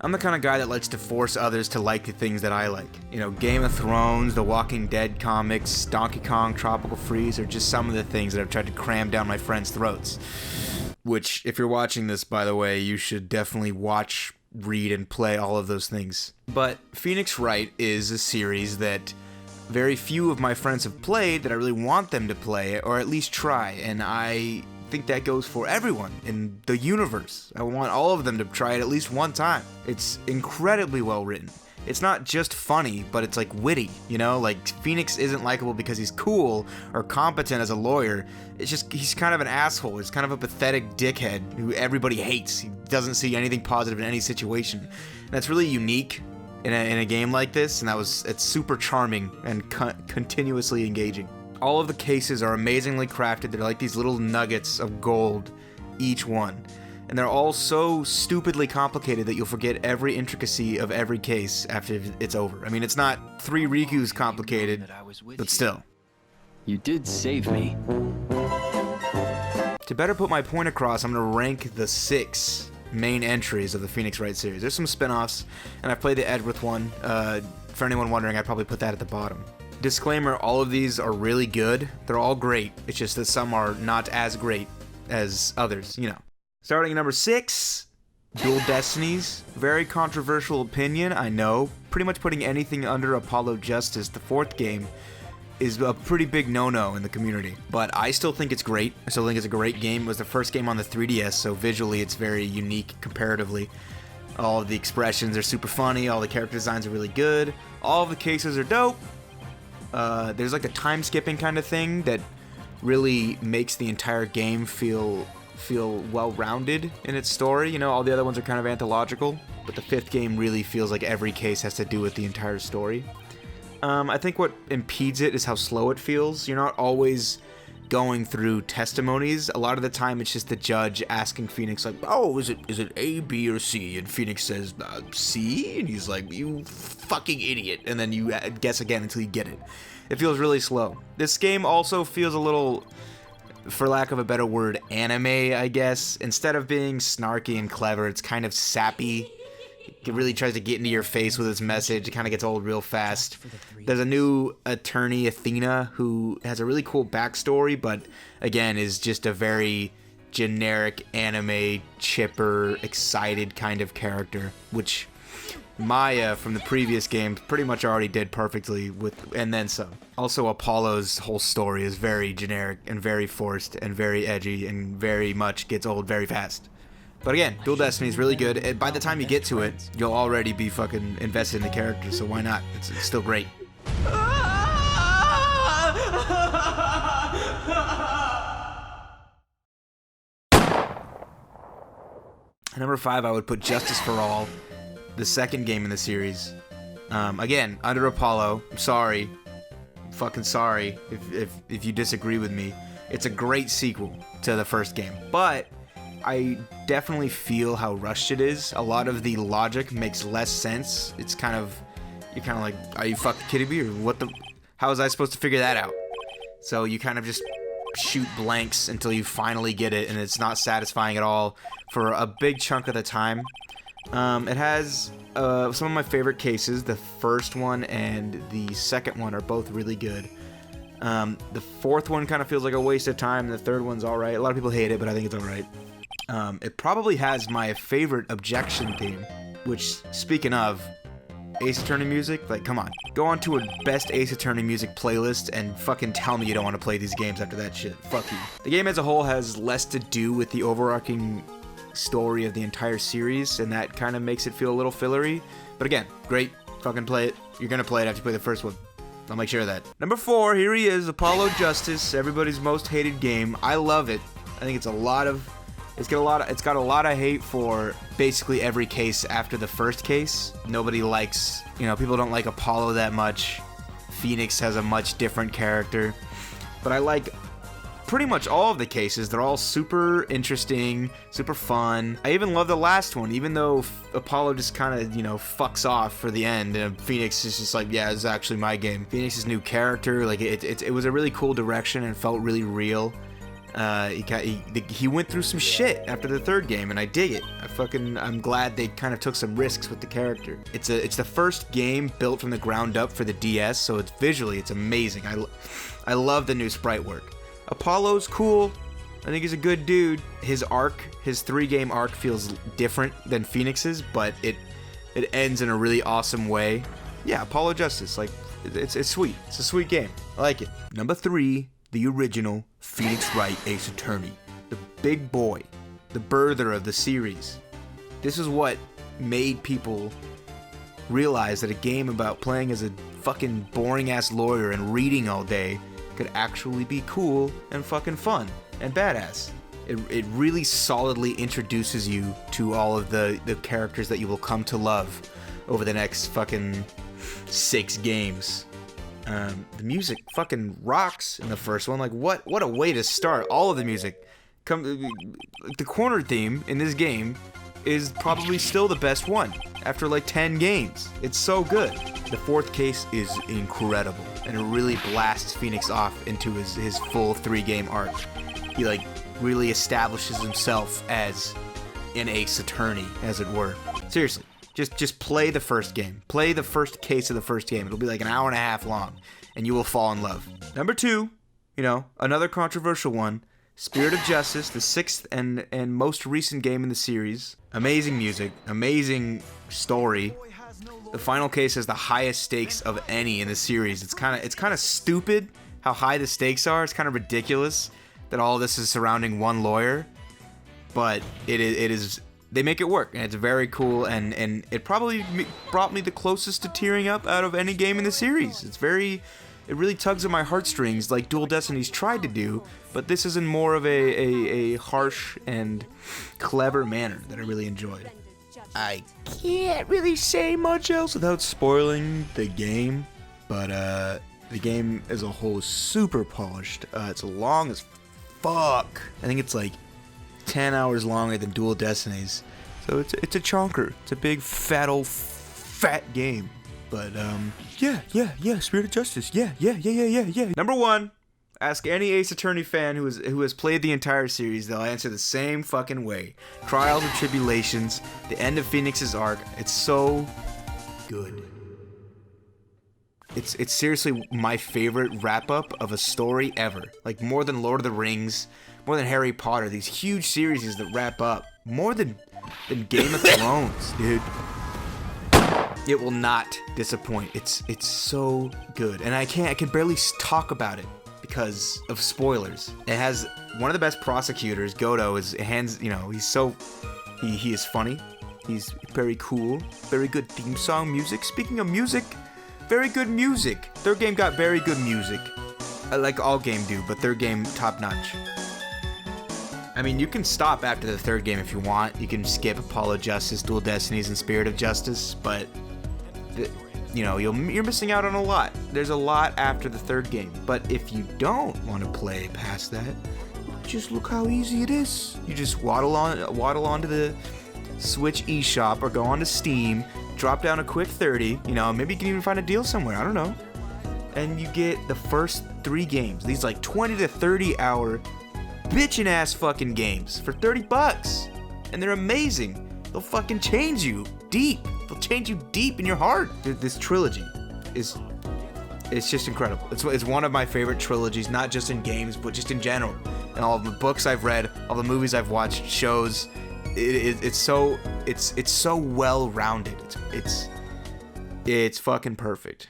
I'm the kind of guy that likes to force others to like the things that I like. You know, Game of Thrones, The Walking Dead comics, Donkey Kong, Tropical Freeze are just some of the things that I've tried to cram down my friends' throats. Which, if you're watching this, by the way, you should definitely watch, read, and play all of those things. But Phoenix Wright is a series that very few of my friends have played that I really want them to play, or at least try, and I think that goes for everyone in the universe. I want all of them to try it at least one time. It's incredibly well written. It's not just funny, but it's like witty, you know? Like, Phoenix isn't likable because he's cool or competent as a lawyer. It's just, he's kind of an asshole. He's kind of a pathetic dickhead who everybody hates. He doesn't see anything positive in any situation. And that's really unique in a game like this, and it's super charming and continuously engaging. All of the cases are amazingly crafted. They're like these little nuggets of gold, each one. And they're all so stupidly complicated that you'll forget every intricacy of every case after it's over. I mean, it's not 3 Rikus complicated, but still. You did save me. To better put my point across, I'm going to rank the 6 main entries of the Phoenix Wright series. There's some spin-offs, and I've played the Edgeworth one. For anyone wondering, I'd probably put that at the bottom. Disclaimer, all of these are really good. They're all great. It's just that some are not as great as others, you know. Starting at number 6, Dual Destinies. Very controversial opinion, I know. Pretty much putting anything under Apollo Justice, the 4th game, is a pretty big no-no in the community. But I still think it's great. I still think it's a great game. It was the first game on the 3DS, so visually it's very unique comparatively. All of the expressions are super funny. All the character designs are really good. All of the cases are dope. There's like a time-skipping kind of thing that really makes the entire game feel well-rounded in its story. You know, all the other ones are kind of anthological, but the 5th game really feels like every case has to do with the entire story. I think what impedes it is how slow it feels. You're not always going through testimonies. A lot of the time it's just the judge asking Phoenix like, oh, is it A, B, or C? And Phoenix says, C? And he's like, you fucking idiot. And then you guess again until you get it. It feels really slow. This game also feels a little, for lack of a better word, anime, I guess. Instead of being snarky and clever, it's kind of sappy. It really tries to get into your face with its message. It kind of gets old real fast. There's a new attorney, Athena, who has a really cool backstory, but again is just a very generic anime, chipper, excited kind of character, which Maya from the previous game pretty much already did perfectly with, and then some. Also, Apollo's whole story is very generic and very forced and very edgy and very much gets old very fast. But again, Dual Destiny is really good, and by the time you get to it, you'll already be fucking invested in the character, so why not? It's still great. Number 5, I would put Justice for All, the 2nd game in the series. Again, under Apollo. I'm sorry. I'm fucking sorry if you disagree with me. It's a great sequel to the 1st game, but I definitely feel how rushed it is. A lot of the logic makes less sense. It's kind of, you're kind of like, are you fucking kidding me? Or how was I supposed to figure that out? So you kind of just shoot blanks until you finally get it, and it's not satisfying at all for a big chunk of the time. It has some of my favorite cases. The 1st one and the 2nd one are both really good. The 4th one kind of feels like a waste of time. The 3rd one's alright. A lot of people hate it, but I think it's alright. It probably has my favorite objection theme, which, speaking of, Ace Attorney music, like, come on. Go on to a best Ace Attorney music playlist and fucking tell me you don't want to play these games after that shit. Fuck you. The game as a whole has less to do with the overarching story of the entire series, and that kind of makes it feel a little fillery. But again, great. Fucking play it. You're gonna play it after you play the 1st one. I'll make sure of that. Number 4, here he is, Apollo Justice, everybody's most hated game. I love it. I think it's got a lot of hate for basically every case after the 1st case. Nobody likes, people don't like Apollo that much. Phoenix has a much different character. But I like pretty much all of the cases. They're all super interesting, super fun. I even love the last one, even though Apollo just kind of, fucks off for the end, and Phoenix is just like, yeah, it's actually my game. Phoenix's new character, like, it was a really cool direction and felt really real. He went through some shit after the third game, and I dig it. I'm glad they kind of took some risks with the character. It's the first game built from the ground up for the DS, so it's visually amazing. I love the new sprite work. Apollo's cool. I think he's a good dude. His 3-game arc feels different than Phoenix's, but it ends in a really awesome way. Yeah, Apollo Justice, like, it's sweet. It's a sweet game. I like it. Number 3, the original Phoenix Wright Ace Attorney. The big boy. The birther of the series. This is what made people realize that a game about playing as a fucking boring-ass lawyer and reading all day could actually be cool and fucking fun and badass. It really solidly introduces you to all of the characters that you will come to love over the next fucking 6 games. The music fucking rocks in the first one. Like, what a way to start. All of the music. The corner theme in this game is probably still the best one after like 10 games. It's so good. The 4th case is incredible, and it really blasts Phoenix off into his full 3-game arc. He like really establishes himself as an ace attorney, as it were. Seriously, just play the first game. Play the first case of the first game. It'll be like an hour and a half long, and you will fall in love. Number 2, another controversial one, Spirit of Justice, the 6th and most recent game in the series. Amazing music, amazing story. The final case has the highest stakes of any in the series. It's kind of stupid how high the stakes are. It's kind of ridiculous that all this is surrounding one lawyer, but it is. They make it work, and it's very cool. And it probably brought me the closest to tearing up out of any game in the series. It really tugs at my heartstrings, like Dual Destinies tried to do, but this is in more of a harsh and clever manner that I really enjoyed. I can't really say much else without spoiling the game, but the game as a whole is super polished. It's long as fuck. I think it's like 10 hours longer than Dual Destinies, so it's a chonker. It's a big fat game. But yeah, Spirit of Justice. Yeah. Number 1, ask any Ace Attorney fan who has played the entire series. They'll answer the same fucking way. Trials and Tribulations, the end of Phoenix's arc. It's so good. It's seriously my favorite wrap-up of a story ever. Like, more than Lord of the Rings, more than Harry Potter. These huge series that wrap up. More than Game of Thrones, dude. It will not disappoint. It's so good, and I can barely talk about it because of spoilers. It has one of the best prosecutors. Godo he is funny. He's very cool. Very good theme song music. Speaking of music, very good music. Their game got very good music. Like all game do, but their game top notch. I mean, you can stop after the 3rd game if you want. You can skip Apollo Justice, Dual Destinies, and Spirit of Justice, but you're missing out on a lot. There's a lot after the 3rd game, but if you don't want to play past that, just look how easy it is. You just waddle onto the Switch eShop or go onto Steam, drop down a quick 30. Maybe you can even find a deal somewhere. I don't know. And you get the first 3 games. These like 20 to 30 hour bitchin' ass fucking games for $30, and they're amazing. They'll fucking change you deep. They'll change you deep in your heart. This trilogy it's just incredible. It's one of my favorite trilogies, not just in games, but just in general. And all of the books I've read, all the movies I've watched, shows. It's so well rounded. It's fucking perfect.